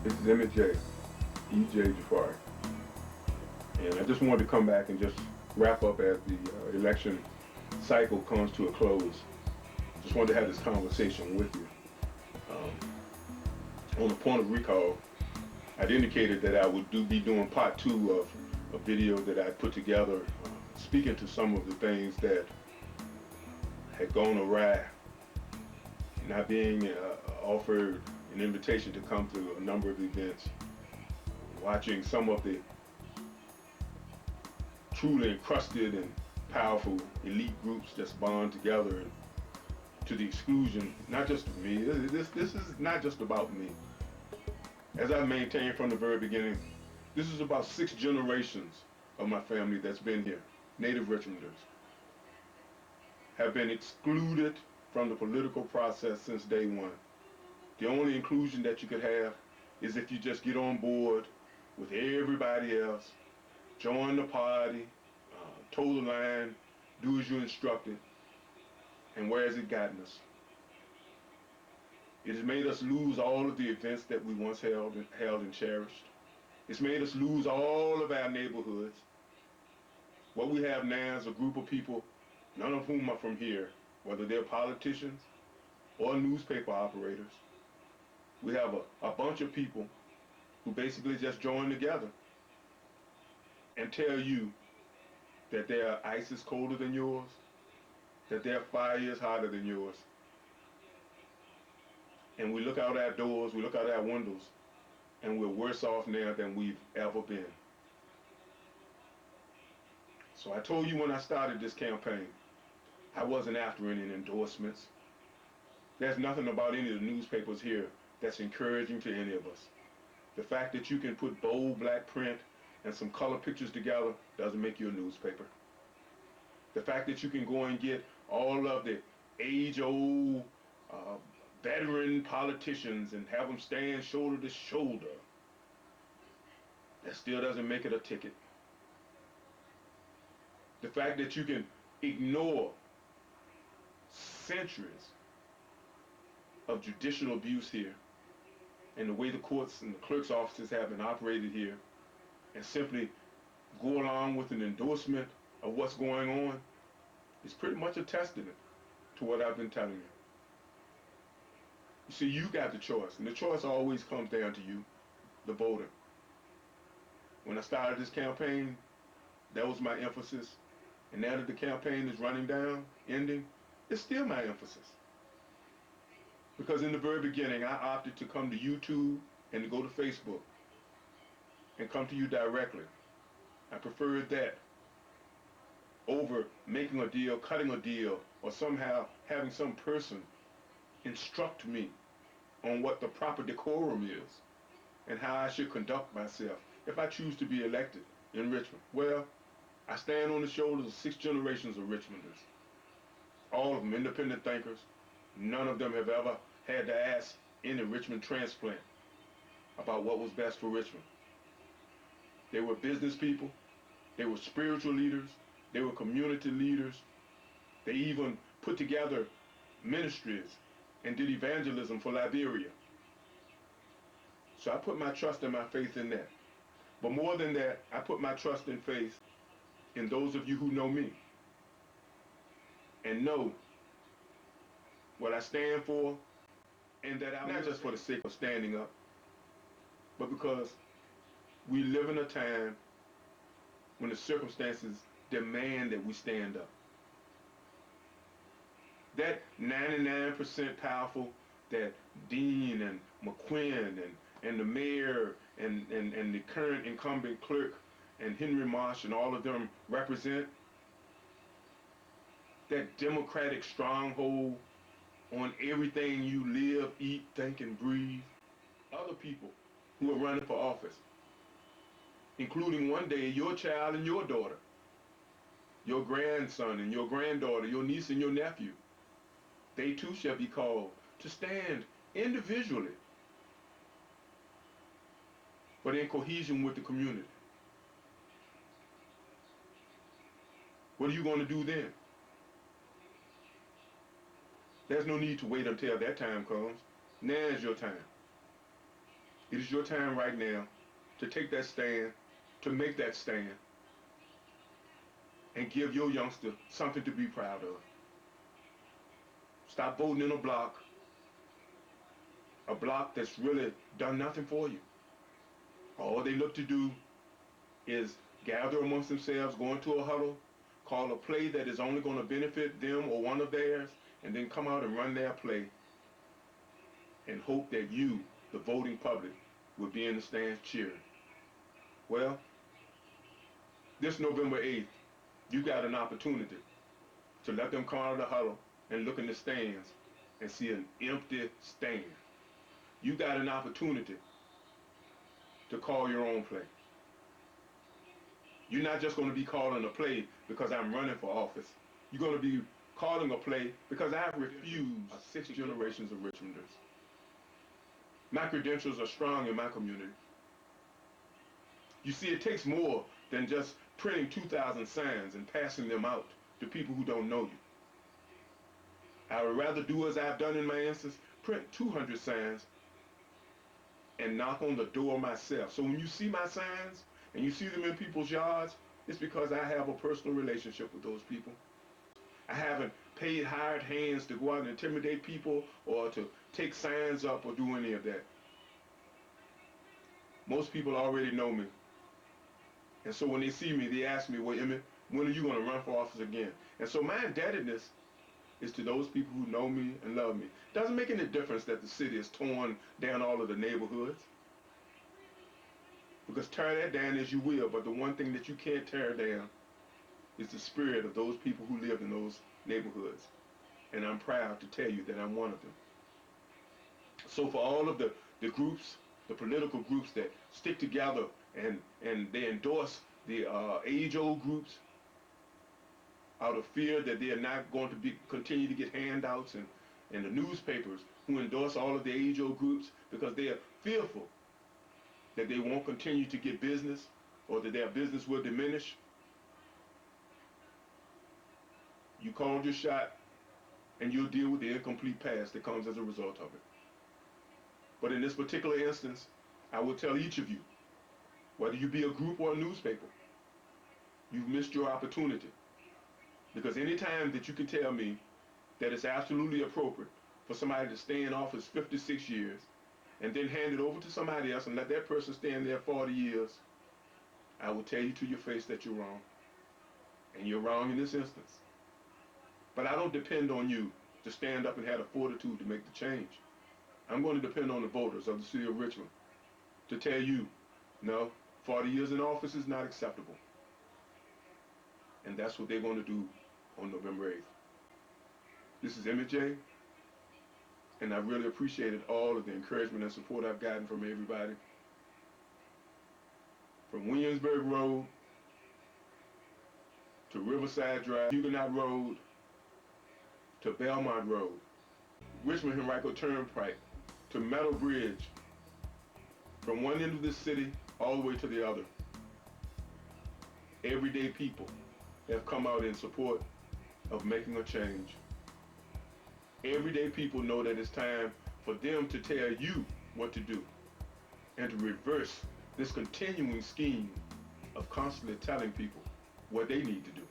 Exhibit J, E.J. Jafari. And I just wanted to come back and just wrap up as the election cycle comes to a close. Just wanted to have this conversation with you. On the point of recall, I'd indicated that I would be doing part two of a video that I put together speaking to some of the things that had gone awry, not being offered an invitation to come to a number of events, watching some of the truly encrusted and powerful elite groups just bond together and to the exclusion, not just of me. This is not just about me. As I maintained from the very beginning, this is about 6 generations of my family that's been here. Native Richmonders have been excluded from the political process since day one. The only inclusion that you could have is if you just get on board with everybody else, join the party, toe the line, do as you're instructed. And where has it gotten us? It has made us lose all of the events that we once held and cherished. It's made us lose all of our neighborhoods. What we have now is a group of people, none of whom are from here, whether they're politicians or newspaper operators. We have a bunch of people who basically just join together and tell you that their ice is colder than yours, that their fire is hotter than yours. And we look out our doors, we look out our windows, and we're worse off now than we've ever been. So I told you when I started this campaign, I wasn't after any endorsements. There's nothing about any of the newspapers here that's encouraging to any of us. The fact that you can put bold black print and some color pictures together doesn't make you a newspaper. The fact that you can go and get all of the age-old veteran politicians and have them stand shoulder to shoulder, that still doesn't make it a ticket. The fact that you can ignore centuries of judicial abuse here and the way the courts and the clerk's offices have been operated here and simply go along with an endorsement of what's going on is pretty much a testament to what I've been telling you. You see, you got the choice, and the choice always comes down to you, the voter. When I started this campaign, that was my emphasis. And now that the campaign is running down, ending, it's still my emphasis. Because in the very beginning, I opted to come to YouTube and to go to Facebook and come to you directly. I preferred that over making a deal, cutting a deal, or somehow having some person instruct me on what the proper decorum is and how I should conduct myself if I choose to be elected in Richmond. Well, I stand on the shoulders of 6 generations of Richmonders, all of them independent thinkers. None of them have ever had to ask any Richmond transplant about what was best for Richmond. They were business people, they were spiritual leaders, they were community leaders. They even put together ministries and did evangelism for Liberia. So I put my trust and my faith in that. But more than that, I put my trust and faith in those of you who know me and know what I stand for, and that I'm not just for the sake of standing up, but because we live in a time when the circumstances demand that we stand up. That 99% powerful that Dean and McQuinn and the mayor and the current incumbent clerk and Henry Marsh and all of them represent, that democratic stronghold on everything you live, eat, think, and breathe. Other people who are running for office, including one day your child and your daughter, your grandson and your granddaughter, your niece and your nephew, they too shall be called to stand individually, but in cohesion with the community. What are you going to do then? There's no need to wait until that time comes. Now is your time. It is your time right now to take that stand, to make that stand, and give your youngster something to be proud of. Stop voting in a block that's really done nothing for you. All they look to do is gather amongst themselves, go into a huddle, call a play that is only going to benefit them or one of theirs, and then come out and run their play and hope that you, the voting public, will be in the stands cheering. Well, this November 8th, you got an opportunity to let them come out of the huddle and look in the stands and see an empty stand. You got an opportunity to call your own play. You're not just going to be calling a play because I'm running for office. You're going to be calling a play because I refuse 6 generations of Richmonders. My credentials are strong in my community. You see, it takes more than just printing 2,000 signs and passing them out to people who don't know you. I would rather do as I've done in my instance, print 200 signs and knock on the door myself. So when you see my signs and you see them in people's yards, it's because I have a personal relationship with those people. I haven't paid hired hands to go out and intimidate people or to take signs up or do any of that. Most people already know me. And so when they see me, they ask me, well, Emmett, when are you going to run for office again? And so my indebtedness is to those people who know me and love me. It doesn't make any difference that the city has torn down all of the neighborhoods. Because tear that down as you will, but the one thing that you can't tear down is the spirit of those people who lived in those neighborhoods. And I'm proud to tell you that I'm one of them. So for all of the groups, the political groups that stick together and they endorse the age-old groups out of fear that they are not going to continue to get handouts, and the newspapers who endorse all of the age-old groups because they are fearful that they won't continue to get business or that their business will diminish. You called your shot and you'll deal with the incomplete past that comes as a result of it. But in this particular instance, I will tell each of you, whether you be a group or a newspaper, you've missed your opportunity. Because any time that you can tell me that it's absolutely appropriate for somebody to stay in office 56 years and then hand it over to somebody else and let that person stay in there 40 years, I will tell you to your face that you're wrong. And you're wrong in this instance. But I don't depend on you to stand up and have the fortitude to make the change. I'm going to depend on the voters of the city of Richmond to tell you, no, 40 years in office is not acceptable. And that's what they're going to do on November 8th. This is Emmett J. And I really appreciated all of the encouragement and support I've gotten from everybody. From Williamsburg Road to Riverside Drive, Huguenot Road to Belmont Road, Richmond Henrico Turnpike to Meadow Bridge, from one end of the city all the way to the other. Everyday people have come out in support of making a change. Everyday people know that it's time for them to tell you what to do and to reverse this continuing scheme of constantly telling people what they need to do.